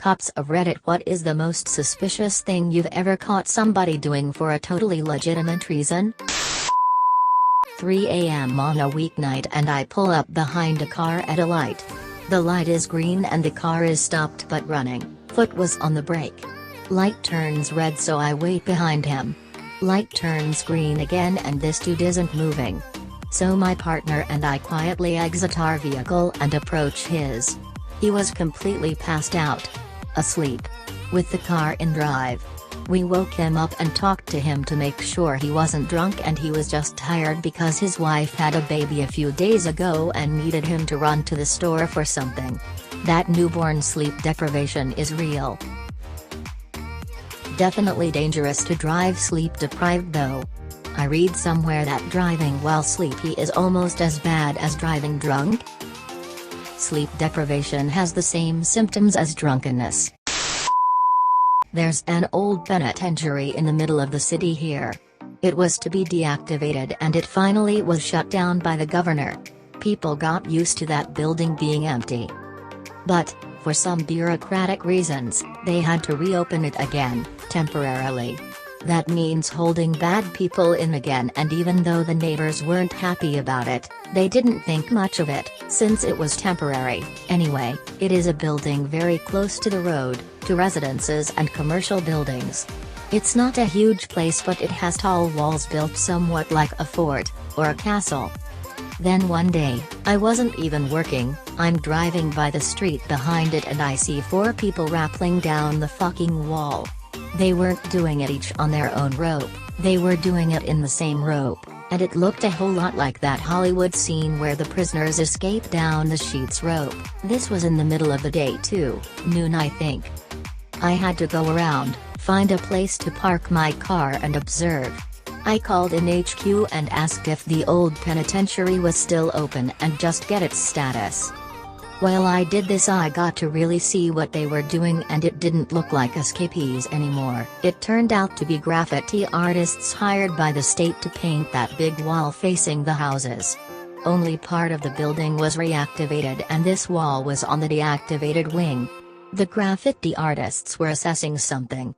Cops of Reddit, what is the most suspicious thing you've ever caught somebody doing for a totally legitimate reason? 3 a.m. on a weeknight and I pull up behind a car at a light. The light is green and the car is stopped but running, foot was on the brake. Light turns red so I wait behind him. Light turns green again and this dude isn't moving. So my partner and I quietly exit our vehicle and approach his. He was completely passed out. Asleep. With the car in drive. We woke him up and talked to him to make sure he wasn't drunk and he was just tired because his wife had a baby a few days ago and needed him to run to the store for something. That newborn sleep deprivation is real. Definitely dangerous to drive sleep deprived though. I read somewhere that driving while sleepy is almost as bad as driving drunk. Sleep deprivation has the same symptoms as drunkenness. There's an old penitentiary in the middle of the city here. It was to be deactivated and it finally was shut down by the governor. People got used to that building being empty. But, for some bureaucratic reasons, they had to reopen it again, temporarily. That means holding bad people in again, and even though the neighbors weren't happy about it, they didn't think much of it, since it was temporary. Anyway, it is a building very close to the road, to residences and commercial buildings. It's not a huge place but it has tall walls built somewhat like a fort, or a castle. Then one day, I wasn't even working, I'm driving by the street behind it and I see 4 people rappelling down the fucking wall. They weren't doing it each on their own rope, they were doing it in the same rope, and it looked a whole lot like that Hollywood scene where the prisoners escape down the sheets rope. This was in the middle of the day too, noon I think. I had to go around, find a place to park my car and observe. I called in HQ and asked if the old penitentiary was still open and just get its status. While I did this I got to really see what they were doing and it didn't look like escapees anymore. It turned out to be graffiti artists hired by the state to paint that big wall facing the houses. Only part of the building was reactivated and this wall was on the deactivated wing. The graffiti artists were assessing something.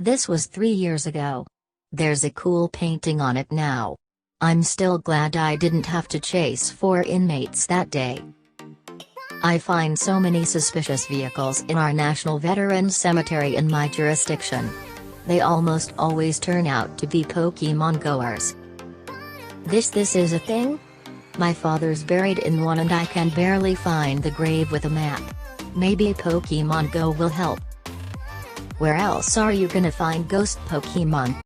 This was 3 years ago. There's a cool painting on it now. I'm still glad I didn't have to chase 4 inmates that day. I find so many suspicious vehicles in our National Veterans Cemetery in my jurisdiction. They almost always turn out to be Pokemon goers. This is a thing? My father's buried in one and I can barely find the grave with a map. Maybe Pokemon Go will help. Where else are you gonna find ghost Pokemon?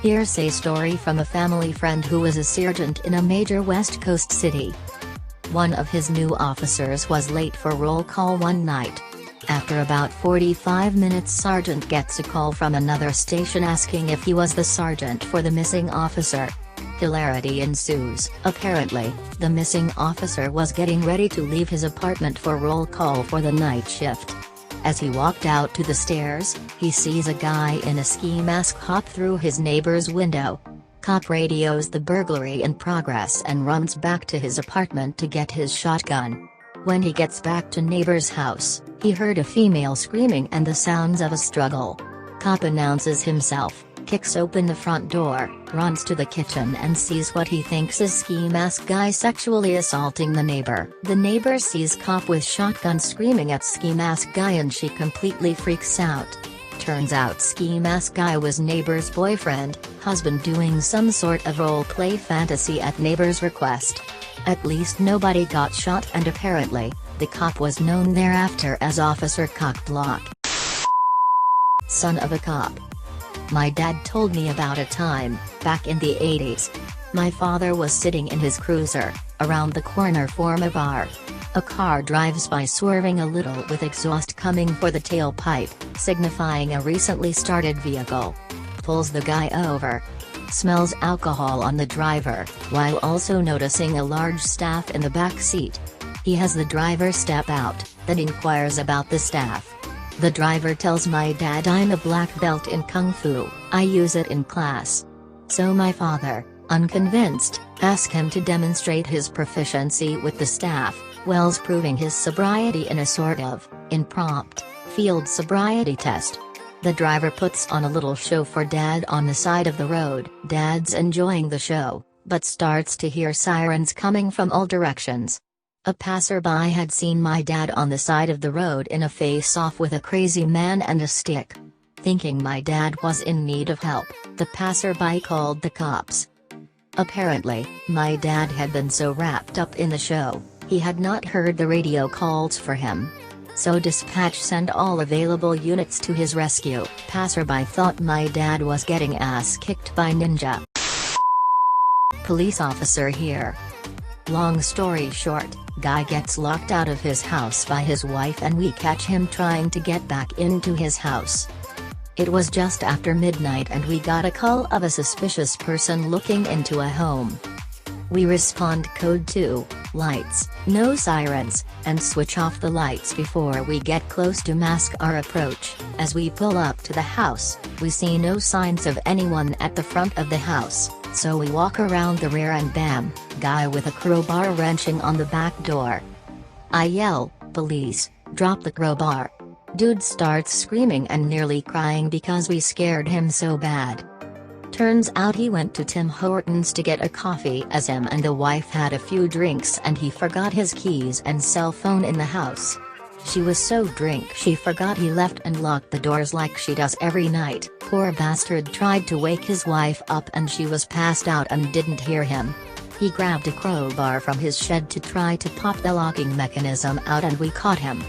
Here's a story from a family friend who was a sergeant in a major West Coast city. One of his new officers was late for roll call one night. After about 45 minutes, sergeant gets a call from another station asking if he was the sergeant for the missing officer. Hilarity ensues. Apparently, the missing officer was getting ready to leave his apartment for roll call for the night shift. As he walked out to the stairs, he sees a guy in a ski mask hop through his neighbor's window. Cop radios the burglary in progress and runs back to his apartment to get his shotgun. When he gets back to neighbor's house, he heard a female screaming and the sounds of a struggle. Cop announces himself, kicks open the front door, runs to the kitchen and sees what he thinks is ski mask guy sexually assaulting the neighbor. The neighbor sees cop with shotgun screaming at ski mask guy and she completely freaks out. Turns out ski mask guy was neighbor's boyfriend, husband doing some sort of role-play fantasy at neighbor's request. At least nobody got shot and apparently, the cop was known thereafter as Officer Cockblock. Son of a cop. My dad told me about a time, back in the 80s. My father was sitting in his cruiser, around the corner from a bar. A car drives by swerving a little with exhaust coming for the tailpipe, signifying a recently started vehicle. Pulls the guy over. Smells alcohol on the driver, while also noticing a large staff in the back seat. He has the driver step out, then inquires about the staff. The driver tells my dad I'm a black belt in Kung Fu, I use it in class. So my father, unconvinced, asks him to demonstrate his proficiency with the staff. Wells proving his sobriety in a sort of impromptu field sobriety test. The driver puts on a little show for Dad on the side of the road. Dad's enjoying the show, but starts to hear sirens coming from all directions. A passerby had seen my dad on the side of the road in a face-off with a crazy man and a stick. Thinking my dad was in need of help, the passerby called the cops. Apparently, my dad had been so wrapped up in the show, he had not heard the radio calls for him. So dispatch sent all available units to his rescue. Passerby thought my dad was getting ass kicked by ninja. Police officer here. Long story short, guy gets locked out of his house by his wife and we catch him trying to get back into his house. It was just after midnight and we got a call of a suspicious person looking into a home. We respond code 2, lights, no sirens, and switch off the lights before we get close to mask our approach. As we pull up to the house, we see no signs of anyone at the front of the house, so we walk around the rear and bam, guy with a crowbar wrenching on the back door. I yell, police, drop the crowbar. Dude starts screaming and nearly crying because we scared him so bad. Turns out he went to Tim Hortons to get a coffee as him and the wife had a few drinks and he forgot his keys and cell phone in the house. She was so drunk she forgot he left and locked the doors like she does every night. Poor bastard tried to wake his wife up and she was passed out and didn't hear him. He grabbed a crowbar from his shed to try to pop the locking mechanism out and we caught him.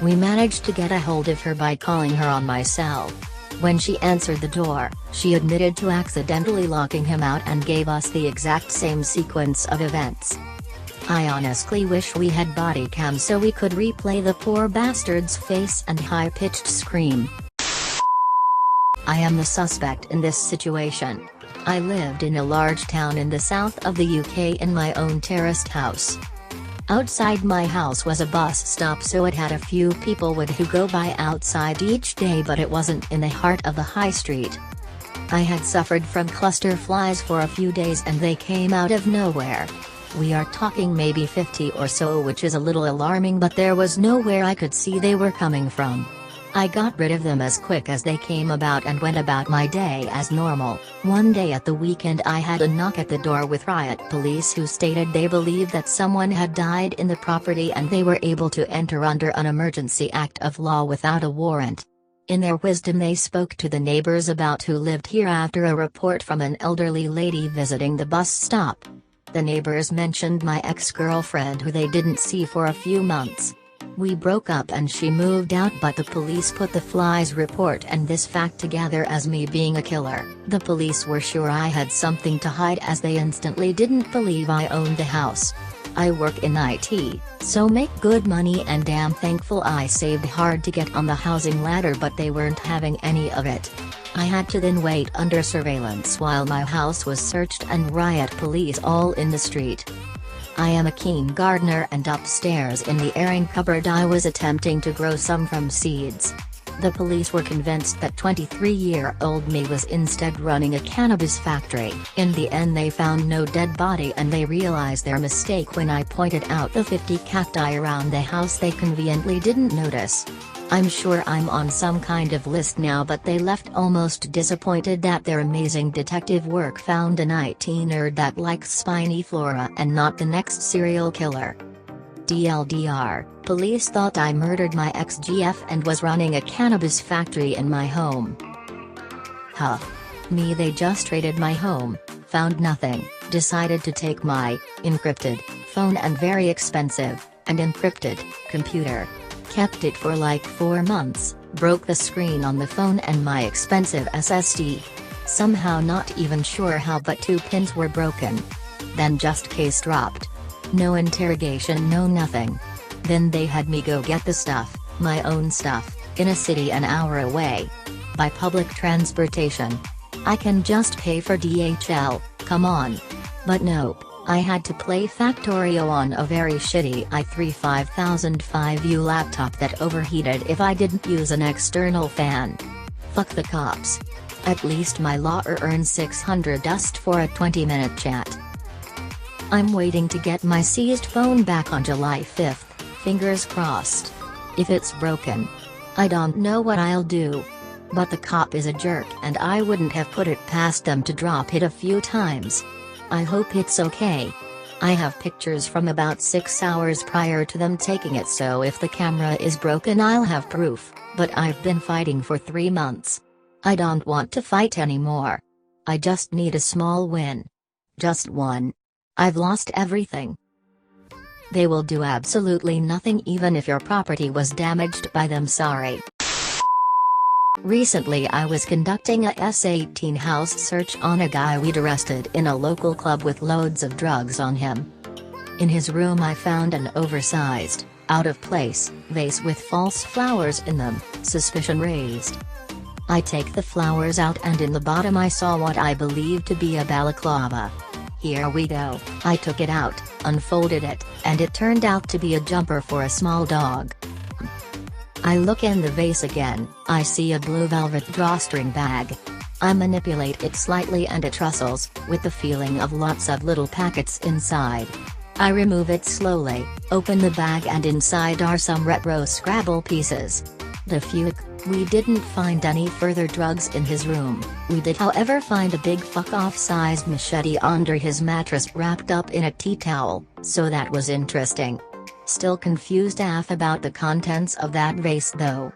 We managed to get a hold of her by calling her on my cell. When she answered the door, she admitted to accidentally locking him out and gave us the exact same sequence of events. I honestly wish we had body cam so we could replay the poor bastard's face and high-pitched scream. I am the suspect in this situation. I lived in a large town in the south of the UK in my own terraced house. Outside my house was a bus stop so it had a few people who go by outside each day but it wasn't in the heart of the high street. I had suffered from cluster flies for a few days and they came out of nowhere. We are talking maybe 50 or so, which is a little alarming, but there was nowhere I could see they were coming from. I got rid of them as quick as they came about and went about my day as normal. One day at the weekend I had a knock at the door with riot police who stated they believed that someone had died in the property and they were able to enter under an emergency act of law without a warrant. In their wisdom they spoke to the neighbors about who lived here after a report from an elderly lady visiting the bus stop. The neighbors mentioned my ex-girlfriend who they didn't see for a few months. We broke up and she moved out, but the police put the flies report and this fact together as me being a killer. The police were sure I had something to hide as they instantly didn't believe I owned the house. I work in IT, so make good money and damn thankful I saved hard to get on the housing ladder, but they weren't having any of it. I had to then wait under surveillance while my house was searched and riot police all in the street. I am a keen gardener and upstairs in the airing cupboard I was attempting to grow some from seeds. The police were convinced that 23-year-old me was instead running a cannabis factory. In the end they found no dead body and they realized their mistake when I pointed out the 50 cacti around the house they conveniently didn't notice. I'm sure I'm on some kind of list now, but they left almost disappointed that their amazing detective work found an IT nerd that likes spiny flora and not the next serial killer. DLDR, police thought I murdered my ex-GF and was running a cannabis factory in my home. Huh. Me, they just raided my home, found nothing, decided to take my encrypted phone and very expensive and encrypted computer. Kept it for like 4 months, broke the screen on the phone and my expensive SSD. Somehow, not even sure how, but 2 pins were broken. Then just case dropped. No interrogation, no nothing. Then they had me go get the stuff, my own stuff, in a city an hour away. By public transportation. I can just pay for DHL, come on. But nope. I had to play Factorio on a very shitty i3 5005U laptop that overheated if I didn't use an external fan. Fuck the cops. At least my lawyer earned 600 just for a 20-minute chat. I'm waiting to get my seized phone back on July 5th, fingers crossed. If it's broken, I don't know what I'll do. But the cop is a jerk and I wouldn't have put it past them to drop it a few times. I hope it's okay. I have pictures from about 6 hours prior to them taking it, so if the camera is broken I'll have proof, but I've been fighting for 3 months. I don't want to fight anymore. I just need a small win. Just one. I've lost everything. They will do absolutely nothing even if your property was damaged by them. Sorry. Recently I was conducting a S18 house search on a guy we'd arrested in a local club with loads of drugs on him. In his room I found an oversized, out-of-place, vase with false flowers in them, suspicion raised. I take the flowers out and in the bottom I saw what I believed to be a balaclava. Here we go. I took it out, unfolded it, and it turned out to be a jumper for a small dog. I look in the vase again, I see a blue velvet drawstring bag. I manipulate it slightly and it rustles, with the feeling of lots of little packets inside. I remove it slowly, open the bag and inside are some retro Scrabble pieces. The fuck, we didn't find any further drugs in his room. We did however find a big fuck-off sized machete under his mattress wrapped up in a tea towel, so that was interesting. Still confused AF about the contents of that vase though.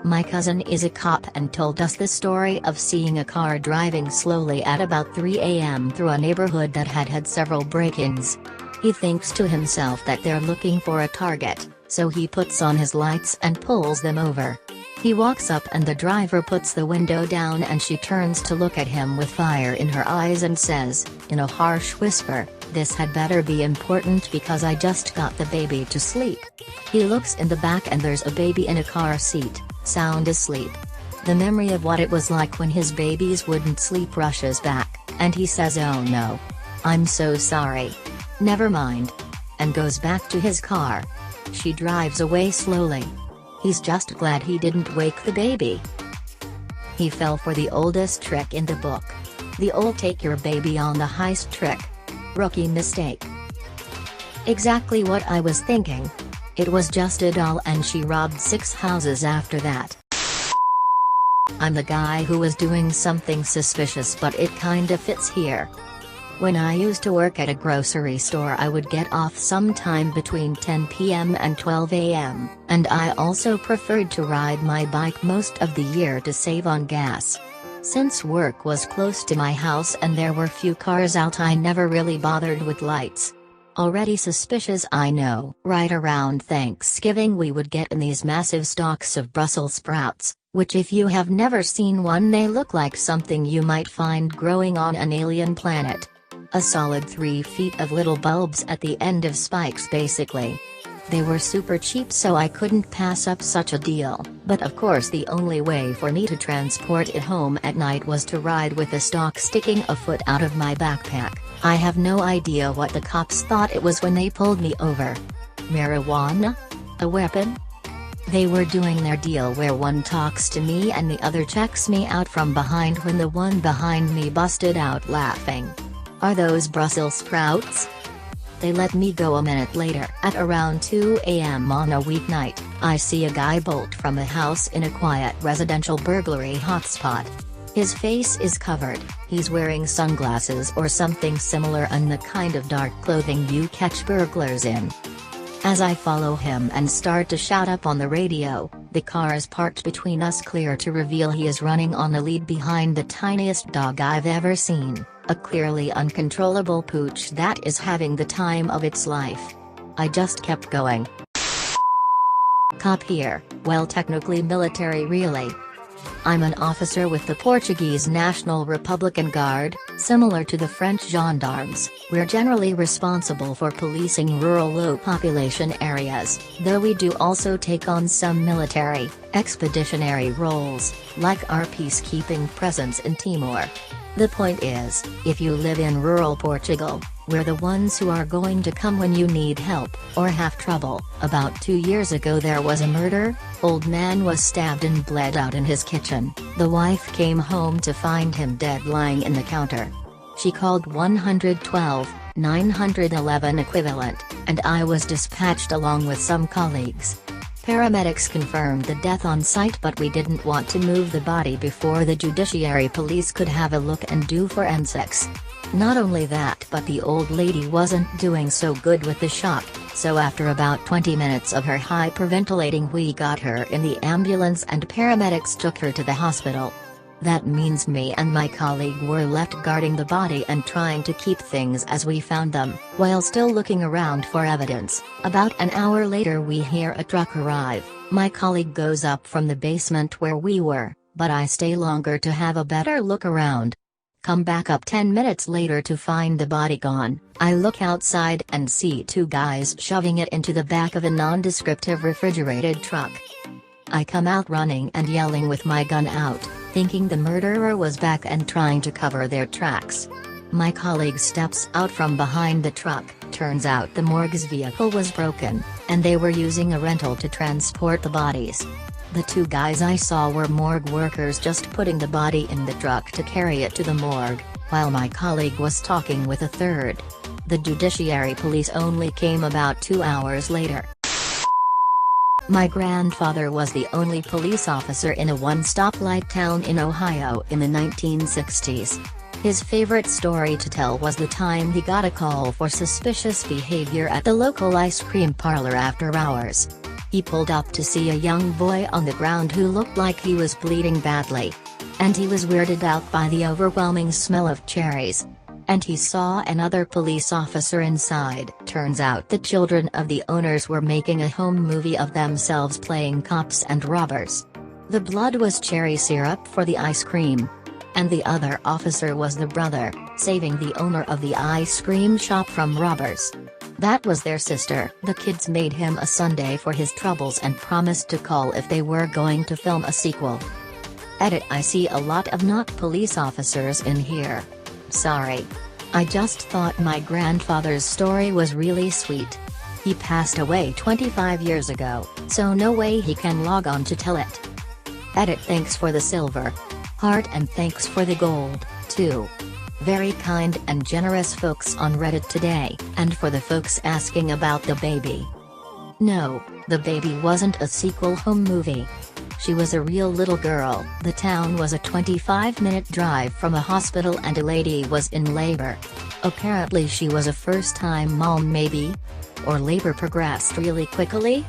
My cousin is a cop and told us the story of seeing a car driving slowly at about 3 a.m. through a neighborhood that had several break-ins. He thinks to himself that they're looking for a target, so he puts on his lights and pulls them over. He walks up and the driver puts the window down and she turns to look at him with fire in her eyes and says, in a harsh whisper, "This had better be important because I just got the baby to sleep." He looks in the back and there's a baby in a car seat, sound asleep. The memory of what it was like when his babies wouldn't sleep rushes back, and he says, "Oh no. I'm so sorry. Never mind." And goes back to his car. She drives away slowly. He's just glad he didn't wake the baby. He fell for the oldest trick in the book. The old take your baby on the heist trick. Rookie mistake. Exactly what I was thinking. It was just a doll and she robbed 6 houses after that. I'm the guy who was doing something suspicious, but it kinda fits here. When I used to work at a grocery store I would get off sometime between 10 p.m. and 12 a.m., and I also preferred to ride my bike most of the year to save on gas. Since work was close to my house and there were few cars out I never really bothered with lights. Already suspicious I know. Right around Thanksgiving we would get in these massive stalks of Brussels sprouts, which if you have never seen one they look like something you might find growing on an alien planet. A solid 3 feet of little bulbs at the end of spikes basically. They were super cheap so I couldn't pass up such a deal, but of course the only way for me to transport it home at night was to ride with the stalk sticking a foot out of my backpack. I have no idea what the cops thought it was when they pulled me over. Marijuana? A weapon? They were doing their deal where one talks to me and the other checks me out from behind when the one behind me busted out laughing. Are those Brussels sprouts? They let me go a minute later. At around 2 a.m. on a weeknight, I see a guy bolt from a house in a quiet residential burglary hotspot. His face is covered, he's wearing sunglasses or something similar and the kind of dark clothing you catch burglars in. As I follow him and start to shout up on the radio, the cars parked between us clear to reveal he is running on a lead behind the tiniest dog I've ever seen, a clearly uncontrollable pooch that is having the time of its life. I just kept going. Cop here, well technically military really. I'm an officer with the Portuguese National Republican Guard, similar to the French gendarmes. We're generally responsible for policing rural low-population areas, though we do also take on some military, expeditionary roles, like our peacekeeping presence in Timor. The point is, if you live in rural Portugal, we're the ones who are going to come when you need help, or have trouble. About 2 years ago there was a murder, old man was stabbed and bled out in his kitchen, the wife came home to find him dead lying in the counter. She called 112, 911 equivalent, and I was dispatched along with some colleagues. Paramedics confirmed the death on site, but we didn't want to move the body before the judiciary police could have a look and do forensics. Not only that, but the old lady wasn't doing so good with the shock, so after about 20 minutes of her hyperventilating we got her in the ambulance and paramedics took her to the hospital. That means me and my colleague were left guarding the body and trying to keep things as we found them, while still looking around for evidence. About an hour later we hear a truck arrive. My colleague goes up from the basement where we were, but I stay longer to have a better look around. Come back up 10 minutes later to find the body gone. I look outside and see two guys shoving it into the back of a nondescriptive refrigerated truck. I come out running and yelling with my gun out, thinking the murderer was back and trying to cover their tracks. My colleague steps out from behind the truck. Turns out the morgue's vehicle was broken, and they were using a rental to transport the bodies. The two guys I saw were morgue workers just putting the body in the truck to carry it to the morgue, while my colleague was talking with a third. The judiciary police only came about 2 hours later. My grandfather was the only police officer in a one-stoplight town in Ohio in the 1960s. His favorite story to tell was the time he got a call for suspicious behavior at the local ice cream parlor after hours. He pulled up to see a young boy on the ground who looked like he was bleeding badly. And he was weirded out by the overwhelming smell of cherries. And he saw another police officer inside. Turns out the children of the owners were making a home movie of themselves playing cops and robbers. The blood was cherry syrup for the ice cream. And the other officer was the brother, saving the owner of the ice cream shop from robbers. That was their sister. The kids made him a sundae for his troubles and promised to call if they were going to film a sequel. Edit: I see a lot of not police officers in here. Sorry. I just thought my grandfather's story was really sweet. He passed away 25 years ago, so no way he can log on to tell it. Edit: thanks for the silver heart and thanks for the gold, too. Very kind and generous folks on Reddit today, and for the folks asking about the baby. No, the baby wasn't a sequel home movie. She was a real little girl. The town was a 25-minute drive from a hospital and a lady was in labor. Apparently she was a first-time mom maybe? Or labor progressed really quickly?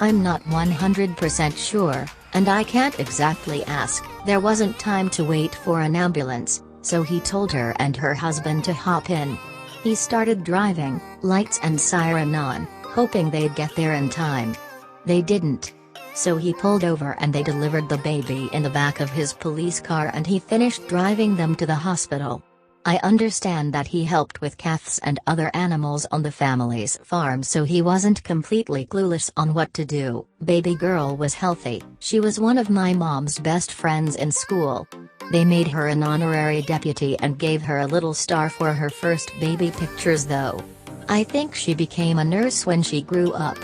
I'm not 100% sure, and I can't exactly ask. There wasn't time to wait for an ambulance, so he told her and her husband to hop in. He started driving, lights and siren on, hoping they'd get there in time. They didn't. So he pulled over and they delivered the baby in the back of his police car and he finished driving them to the hospital. I understand that he helped with calves and other animals on the family's farm, so he wasn't completely clueless on what to do. Baby girl was healthy. She was one of my mom's best friends in school. They made her an honorary deputy and gave her a little star for her first baby pictures though. I think she became a nurse when she grew up.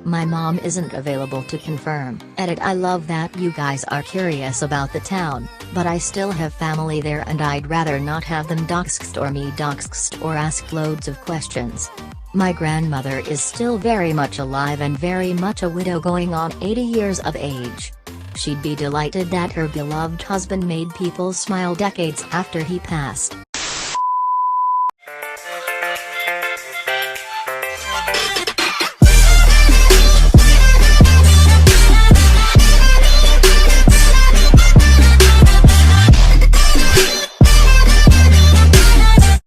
My mom isn't available to confirm. Edit: I love that you guys are curious about the town, but I still have family there and I'd rather not have them doxxed or me doxxed or ask loads of questions. My grandmother is still very much alive and very much a widow going on 80 years of age. She'd be delighted that her beloved husband made people smile decades after he passed.